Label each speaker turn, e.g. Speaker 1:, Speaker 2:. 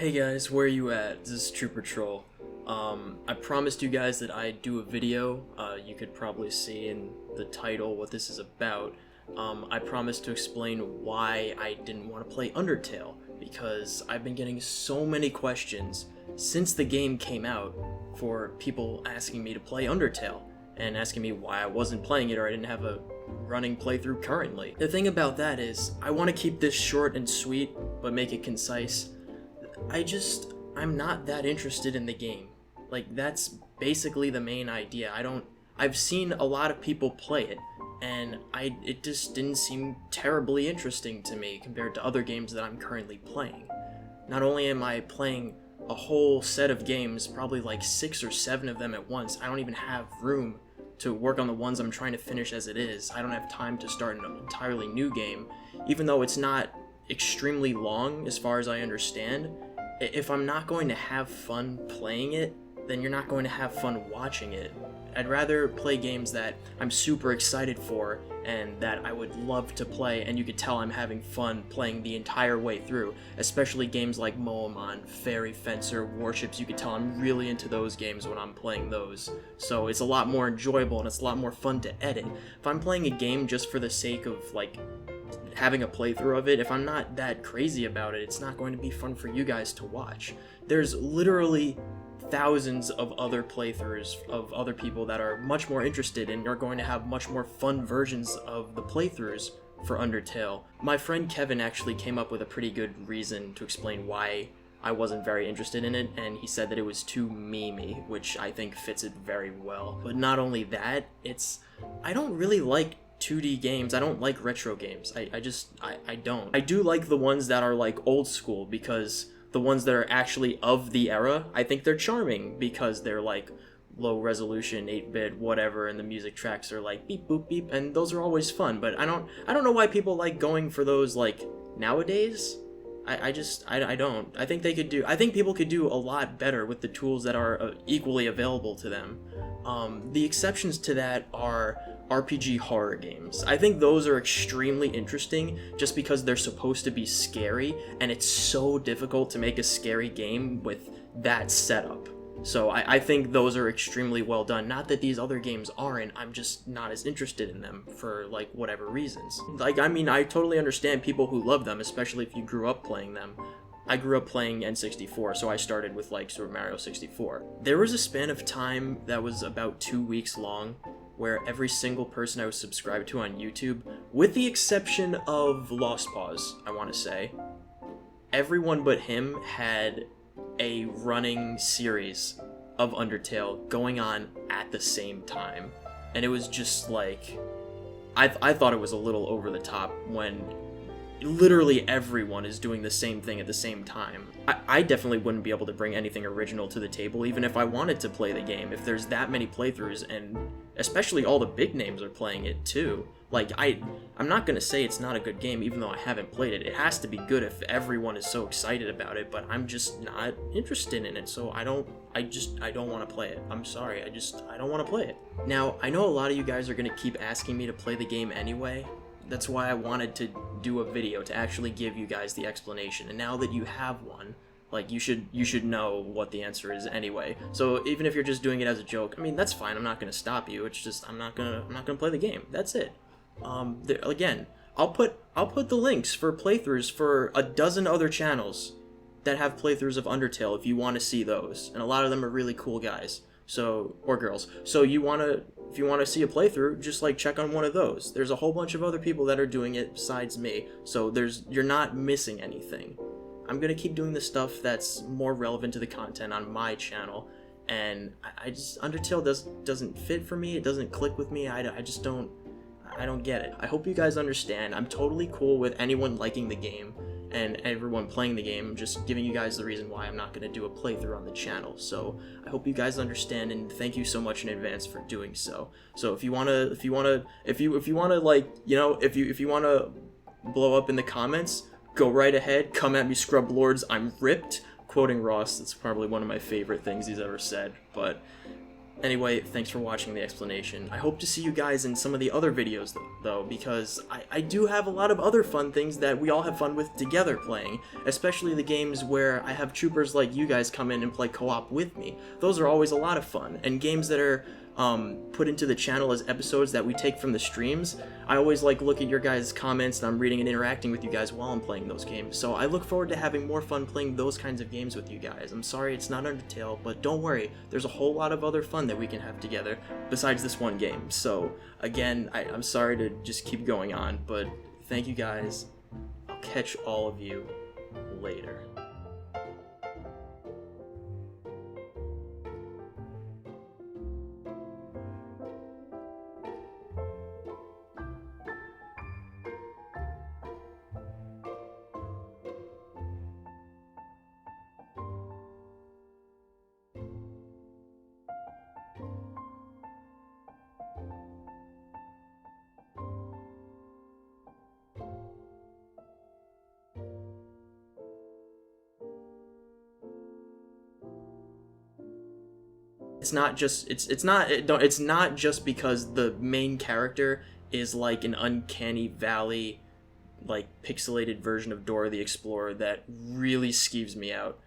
Speaker 1: Hey guys, where you at? This is Troopertroll. I promised you guys that I'd do a video. You could probably see in the title what this is about. I promised to explain why I didn't want to play Undertale, because I've been getting so many questions since the game came out for people asking me to play Undertale, and asking me why I wasn't playing it or I didn't have a running playthrough currently. The thing about that is, I want to keep this short and sweet, but make it concise. I'm not that interested in the game. Like, that's basically the main idea. I've seen a lot of people play it, and it just didn't seem terribly interesting to me compared to other games that I'm currently playing. Not only am I playing a whole set of games, probably like 6 or 7 of them at once, I don't even have room to work on the ones I'm trying to finish as it is. I don't have time to start an entirely new game, even though it's not extremely long as far as I understand. If I'm not going to have fun playing it, then you're not going to have fun watching it. I'd rather play games that I'm super excited for and that I would love to play, and you could tell I'm having fun playing the entire way through, especially games like Moamon, Fairy Fencer, Warships. You could tell I'm really into those games when I'm playing those, so it's a lot more enjoyable and it's a lot more fun to edit. If I'm playing a game just for the sake of, like, having a playthrough of it, if I'm not that crazy about it, it's not going to be fun for you guys to watch. There's literally thousands of other playthroughs of other people that are much more interested and are going to have much more fun versions of the playthroughs for Undertale. My friend Kevin actually came up with a pretty good reason to explain why I wasn't very interested in it, and he said that it was too memey, which I think fits it very well. But not only that, I don't really like 2D games. I don't like retro games. I don't. I do like the ones that are like old school, because the ones that are actually of the era, I think they're charming because they're like low resolution, 8-bit, whatever, and the music tracks are like beep boop beep, and those are always fun. But I don't know why people like going for those like nowadays. I don't. I think people could do a lot better with the tools that are equally available to them. The exceptions to that are RPG horror games. I think those are extremely interesting just because they're supposed to be scary, and it's so difficult to make a scary game with that setup. So I think those are extremely well done. Not that these other games aren't, I'm just not as interested in them for, like, whatever reasons. Like, I mean, I totally understand people who love them, especially if you grew up playing them. I grew up playing N64, so I started with, like, Super Mario 64. There was a span of time that was about 2 weeks long where every single person I was subscribed to on YouTube, with the exception of Lost Paws, I want to say, everyone but him had a running series of Undertale going on at the same time. And it was just like, I thought it was a little over the top when literally everyone is doing the same thing at the same time. I definitely wouldn't be able to bring anything original to the table, even if I wanted to play the game, if there's that many playthroughs, and especially all the big names are playing it too. Like, I'm not gonna say it's not a good game, even though I haven't played it. It has to be good if everyone is so excited about it, but I'm just not interested in it, so I don't want to play it. I'm sorry, I don't want to play it. Now, I know a lot of you guys are gonna keep asking me to play the game anyway. That's why I wanted to do a video to actually give you guys the explanation, and now that you have one, like, you should know what the answer is anyway. So even if you're just doing it as a joke, I mean, that's fine. I'm not gonna stop you. It's just I'm not gonna play the game. That's it. Again, I'll put the links for playthroughs for a dozen other channels that have playthroughs of Undertale if you want to see those, and a lot of them are really cool guys. So, or girls. So if you want to see a playthrough, just like check on one of those. There's a whole bunch of other people that are doing it besides me. So you're not missing anything. I'm going to keep doing the stuff that's more relevant to the content on my channel, and Undertale doesn't fit for me. It doesn't click with me. I don't get it. I hope you guys understand. I'm totally cool with anyone liking the game and everyone playing the game. I'm just giving you guys the reason why I'm not going to do a playthrough on the channel. So I hope you guys understand, and thank you so much in advance for doing so. So if you want to like, you know, if you want to blow up in the comments, go right ahead. Come at me, scrub lords. I'm ripped. Quoting Ross, that's probably one of my favorite things he's ever said. But Anyway, thanks for watching the explanation. I hope to see you guys in some of the other videos, though, because I do have a lot of other fun things that we all have fun with together playing, especially the games where I have troopers like you guys come in and play co-op with me. Those are always a lot of fun, and games that are put into the channel as episodes that we take from the streams. I always look at your guys' comments, and I'm reading and interacting with you guys while I'm playing those games. So I look forward to having more fun playing those kinds of games with you guys. I'm sorry it's not Undertale, but don't worry, there's a whole lot of other fun that we can have together besides this one game. So again, I'm sorry to just keep going on, but thank you guys. I'll catch all of you later. It's not just because the main character is like an uncanny valley, like pixelated version of Dora the Explorer that really skeeves me out.